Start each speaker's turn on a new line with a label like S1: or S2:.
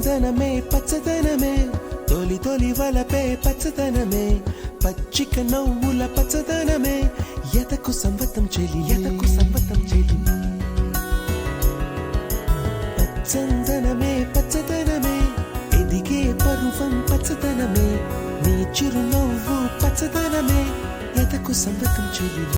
S1: పచ్చదనమే పచ్చదనమే తొలి తొలి వలపే పచ్చదనమే పచ్చిక నవ్వుల పచ్చదనమే ఎతకు సంవతం చెలి పచ్చదనమే పచ్చదనమే ఎదిగే పరువం పచ్చదనమే నీ చిరునవ్వు పచ్చదనమే ఎతకు సంవతం చెలి